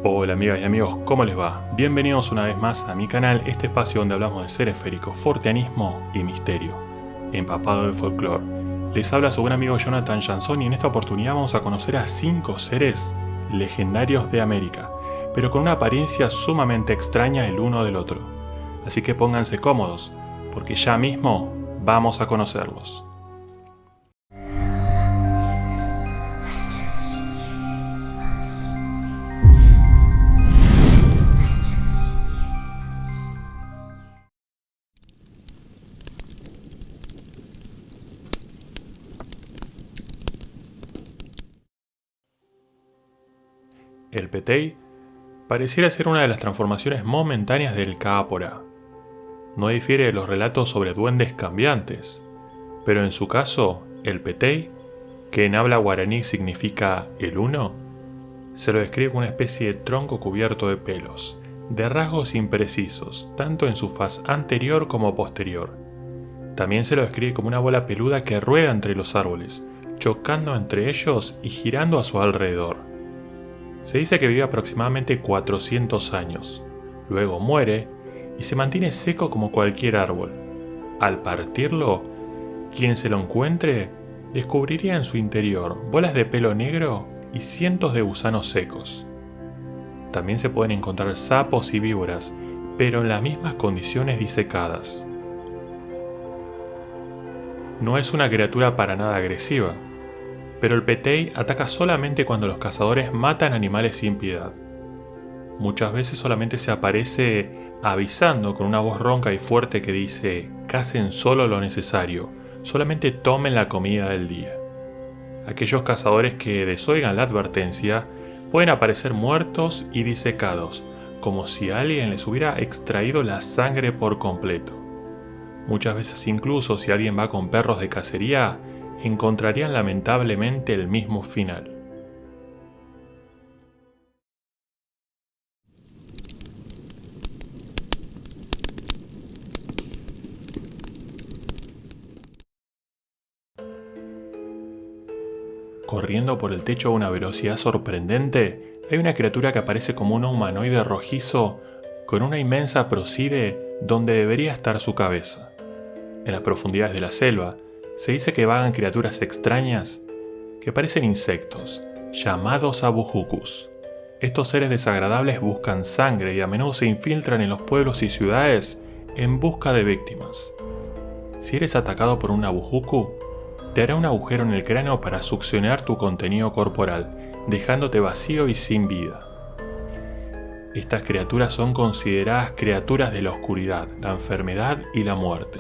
Hola amigas y amigos, ¿cómo les va? Bienvenidos una vez más a mi canal, este espacio donde hablamos de seres féricos, forteanismo y misterio, empapado de folclore. Les habla su buen amigo Jonathan Jansson y en esta oportunidad vamos a conocer a 5 seres legendarios de América, pero con una apariencia sumamente extraña el uno del otro. Así que pónganse cómodos, porque ya mismo vamos a conocerlos. El Petey pareciera ser una de las transformaciones momentáneas del Cápora. No difiere de los relatos sobre duendes cambiantes, pero en su caso, el Petey, que en habla guaraní significa el uno, se lo describe como una especie de tronco cubierto de pelos, de rasgos imprecisos, tanto en su faz anterior como posterior. También se lo describe como una bola peluda que rueda entre los árboles, chocando entre ellos y girando a su alrededor. Se dice que vive aproximadamente 400 años, luego muere y se mantiene seco como cualquier árbol. Al partirlo, quien se lo encuentre descubriría en su interior bolas de pelo negro y cientos de gusanos secos. También se pueden encontrar sapos y víboras, pero en las mismas condiciones disecadas. No es una criatura para nada agresiva, pero el Petey ataca solamente cuando los cazadores matan animales sin piedad. Muchas veces solamente se aparece avisando con una voz ronca y fuerte que dice: "Cacen solo lo necesario, solamente tomen la comida del día". Aquellos cazadores que desoigan la advertencia pueden aparecer muertos y disecados, como si alguien les hubiera extraído la sangre por completo. Muchas veces incluso si alguien va con perros de cacería, encontrarían lamentablemente el mismo final. Corriendo por el techo a una velocidad sorprendente, hay una criatura que aparece como un humanoide rojizo con una inmensa próside donde debería estar su cabeza. En las profundidades de la selva, se dice que vagan criaturas extrañas que parecen insectos, llamados abujucus. Estos seres desagradables buscan sangre y a menudo se infiltran en los pueblos y ciudades en busca de víctimas. Si eres atacado por un abujuku, te hará un agujero en el cráneo para succionar tu contenido corporal, dejándote vacío y sin vida. Estas criaturas son consideradas criaturas de la oscuridad, la enfermedad y la muerte,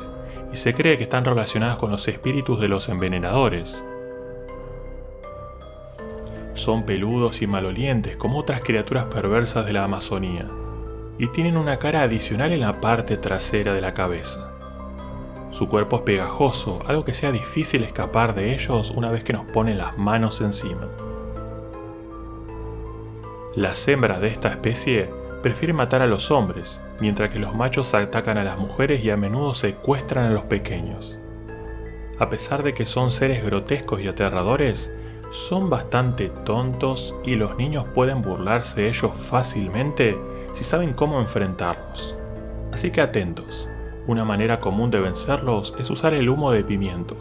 y se cree que están relacionadas con los espíritus de los envenenadores. Son peludos y malolientes como otras criaturas perversas de la Amazonía, y tienen una cara adicional en la parte trasera de la cabeza. Su cuerpo es pegajoso, algo que sea difícil escapar de ellos una vez que nos ponen las manos encima. Las hembras de esta especie prefieren matar a los hombres, mientras que los machos atacan a las mujeres y a menudo secuestran a los pequeños. A pesar de que son seres grotescos y aterradores, son bastante tontos y los niños pueden burlarse de ellos fácilmente si saben cómo enfrentarlos. Así que atentos, una manera común de vencerlos es usar el humo de pimiento,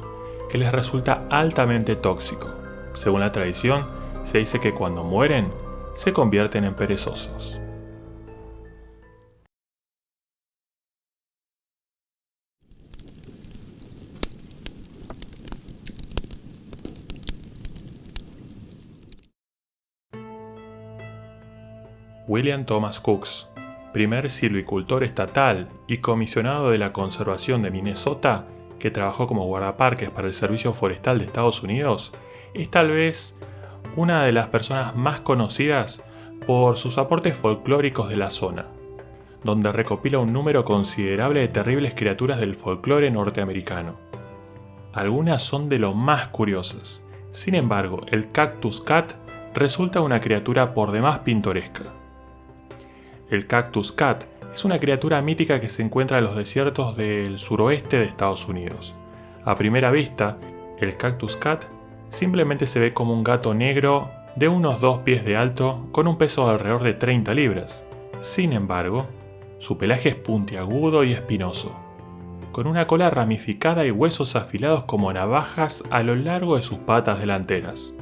que les resulta altamente tóxico. Según la tradición, se dice que cuando mueren, se convierten en perezosos. William Thomas Cooks, primer silvicultor estatal y comisionado de la conservación de Minnesota, que trabajó como guardaparques para el Servicio Forestal de Estados Unidos, es tal vez una de las personas más conocidas por sus aportes folclóricos de la zona, donde recopila un número considerable de terribles criaturas del folclore norteamericano. Algunas son de lo más curiosas. Sin embargo, el Cactus Cat resulta una criatura por demás pintoresca. El Cactus Cat es una criatura mítica que se encuentra en los desiertos del suroeste de Estados Unidos. A primera vista, el Cactus Cat simplemente se ve como un gato negro de unos 2 pies de alto con un peso de alrededor de 30 libras. Sin embargo, su pelaje es puntiagudo y espinoso, con una cola ramificada y huesos afilados como navajas a lo largo de sus patas delanteras.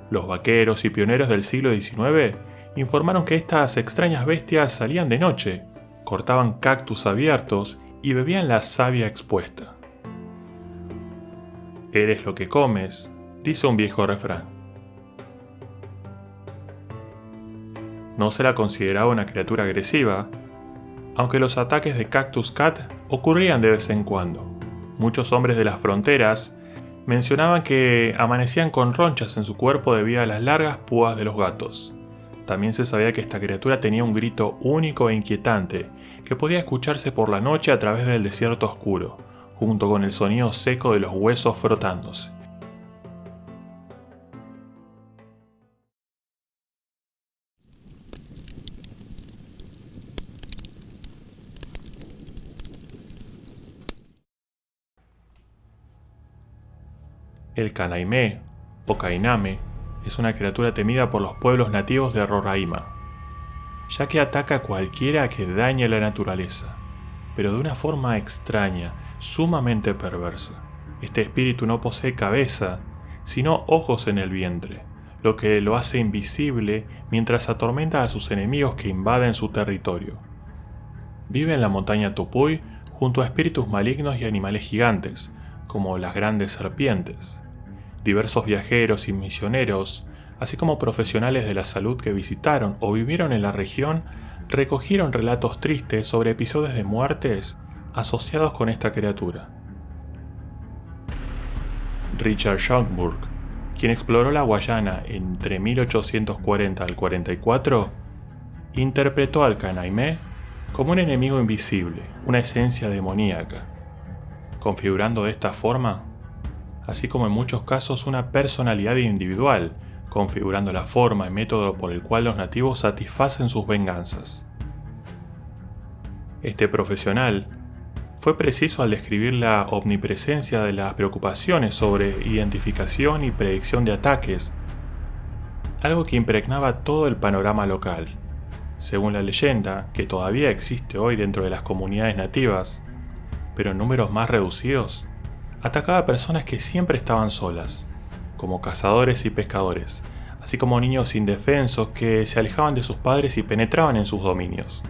Los vaqueros y pioneros del siglo XIX informaron que estas extrañas bestias salían de noche, cortaban cactus abiertos y bebían la savia expuesta. Eres lo que comes, dice un viejo refrán. No se la consideraba una criatura agresiva, aunque los ataques de Cactus Cat ocurrían de vez en cuando. Muchos hombres de las fronteras mencionaban que amanecían con ronchas en su cuerpo debido a las largas púas de los gatos. También se sabía que esta criatura tenía un grito único e inquietante, que podía escucharse por la noche a través del desierto oscuro, junto con el sonido seco de los huesos frotándose. El Canaimé, o Kainame, es una criatura temida por los pueblos nativos de Roraima, ya que ataca a cualquiera que dañe la naturaleza, pero de una forma extraña, sumamente perversa. Este espíritu no posee cabeza, sino ojos en el vientre, lo que lo hace invisible mientras atormenta a sus enemigos que invaden su territorio. Vive en la montaña Tupuy junto a espíritus malignos y animales gigantes, como las grandes serpientes. Diversos viajeros y misioneros, así como profesionales de la salud que visitaron o vivieron en la región, recogieron relatos tristes sobre episodios de muertes asociados con esta criatura. Richard Schomburg, quien exploró la Guayana entre 1840 al 44, interpretó al Canaimé como un enemigo invisible, una esencia demoníaca, configurando de esta forma, así como en muchos casos, una personalidad individual, configurando la forma y método por el cual los nativos satisfacen sus venganzas. Este profesional fue preciso al describir la omnipresencia de las preocupaciones sobre identificación y predicción de ataques, algo que impregnaba todo el panorama local. Según la leyenda, que todavía existe hoy dentro de las comunidades nativas, pero en números más reducidos, atacaba a personas que siempre estaban solas, como cazadores y pescadores, así como niños indefensos que se alejaban de sus padres y penetraban en sus dominios.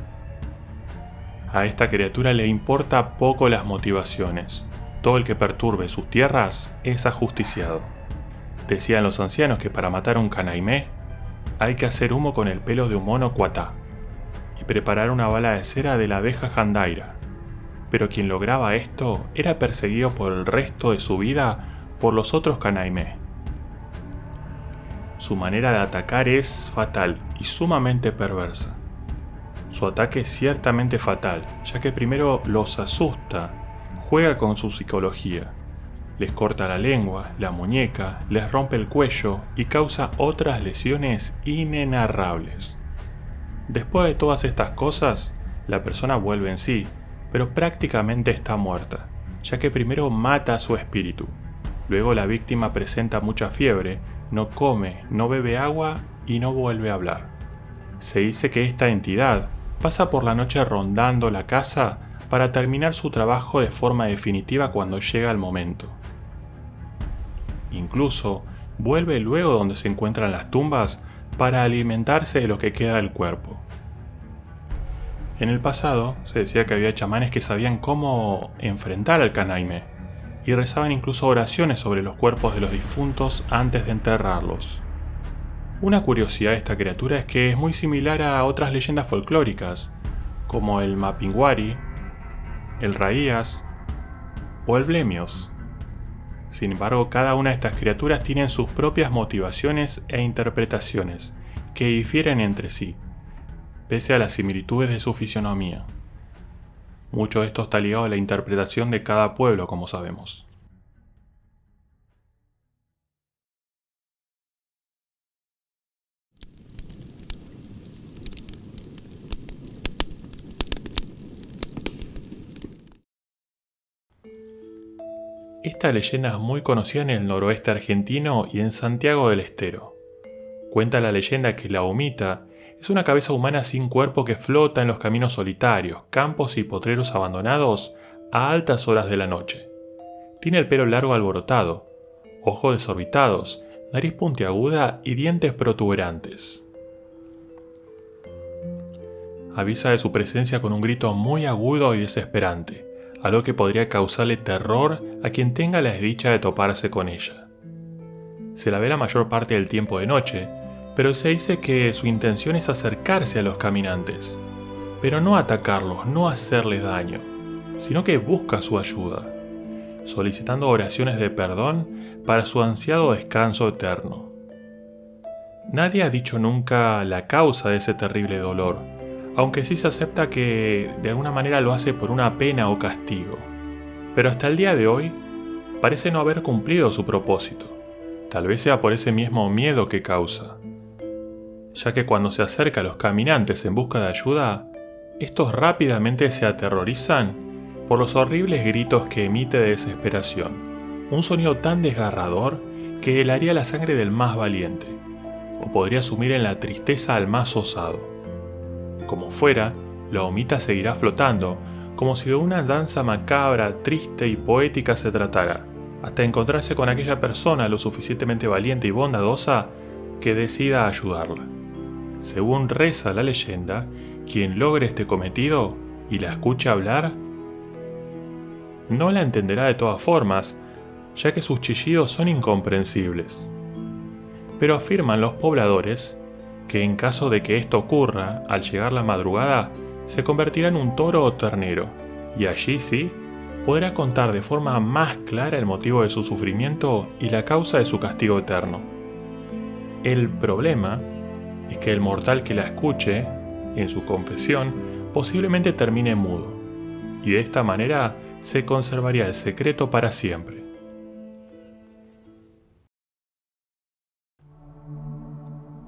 A esta criatura le importa poco las motivaciones. Todo el que perturbe sus tierras es ajusticiado. Decían los ancianos que para matar a un canaimé hay que hacer humo con el pelo de un mono cuatá y preparar una bala de cera de la abeja jandaira. Pero quien lograba esto era perseguido por el resto de su vida por los otros canaimé. Su manera de atacar es fatal y sumamente perversa. Su ataque es ciertamente fatal, ya que primero los asusta, juega con su psicología, les corta la lengua, la muñeca, les rompe el cuello y causa otras lesiones inenarrables. Después de todas estas cosas, la persona vuelve en sí, pero prácticamente está muerta, ya que primero mata a su espíritu. Luego la víctima presenta mucha fiebre, no come, no bebe agua y no vuelve a hablar. Se dice que esta entidad pasa por la noche rondando la casa para terminar su trabajo de forma definitiva cuando llega el momento. Incluso vuelve luego donde se encuentran las tumbas para alimentarse de lo que queda del cuerpo. En el pasado se decía que había chamanes que sabían cómo enfrentar al canaime y rezaban incluso oraciones sobre los cuerpos de los difuntos antes de enterrarlos. Una curiosidad de esta criatura es que es muy similar a otras leyendas folclóricas, como el Mapinguari, el Raías o el Blemios. Sin embargo, cada una de estas criaturas tienen sus propias motivaciones e interpretaciones, que difieren entre sí, pese a las similitudes de su fisionomía. Mucho de esto está ligado a la interpretación de cada pueblo, como sabemos. Esta leyenda es muy conocida en el noroeste argentino y en Santiago del Estero. Cuenta la leyenda que la humita es una cabeza humana sin cuerpo que flota en los caminos solitarios, campos y potreros abandonados a altas horas de la noche. Tiene el pelo largo alborotado, ojos desorbitados, nariz puntiaguda y dientes protuberantes. Avisa de su presencia con un grito muy agudo y desesperante, algo que podría causarle terror a quien tenga la desdicha de toparse con ella. Se la ve la mayor parte del tiempo de noche, pero se dice que su intención es acercarse a los caminantes, pero no atacarlos, no hacerles daño, sino que busca su ayuda, solicitando oraciones de perdón para su ansiado descanso eterno. Nadie ha dicho nunca la causa de ese terrible dolor, aunque sí se acepta que de alguna manera lo hace por una pena o castigo. Pero hasta el día de hoy parece no haber cumplido su propósito. Tal vez sea por ese mismo miedo que causa, ya que cuando se acerca a los caminantes en busca de ayuda, estos rápidamente se aterrorizan por los horribles gritos que emite de desesperación, un sonido tan desgarrador que helaría la sangre del más valiente, o podría sumir en la tristeza al más osado. Como fuera, la humita seguirá flotando, como si de una danza macabra, triste y poética se tratara, hasta encontrarse con aquella persona lo suficientemente valiente y bondadosa que decida ayudarla. Según reza la leyenda, quien logre este cometido y la escuche hablar, no la entenderá de todas formas, ya que sus chillidos son incomprensibles. Pero afirman los pobladores que en caso de que esto ocurra, al llegar la madrugada, se convertirá en un toro o ternero, y allí sí, podrá contar de forma más clara el motivo de su sufrimiento y la causa de su castigo eterno. El problema es que el mortal que la escuche, en su confesión, posiblemente termine mudo, y de esta manera se conservaría el secreto para siempre.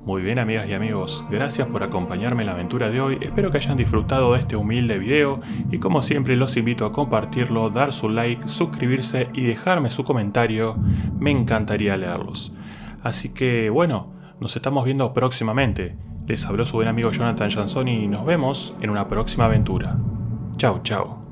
Muy bien, amigas y amigos, gracias por acompañarme en la aventura de hoy, espero que hayan disfrutado de este humilde video y como siempre los invito a compartirlo, dar su like, suscribirse y dejarme su comentario, me encantaría leerlos. Así que bueno, nos estamos viendo próximamente, les habló su buen amigo Jonathan Jansoni y nos vemos en una próxima aventura. Chau, chau.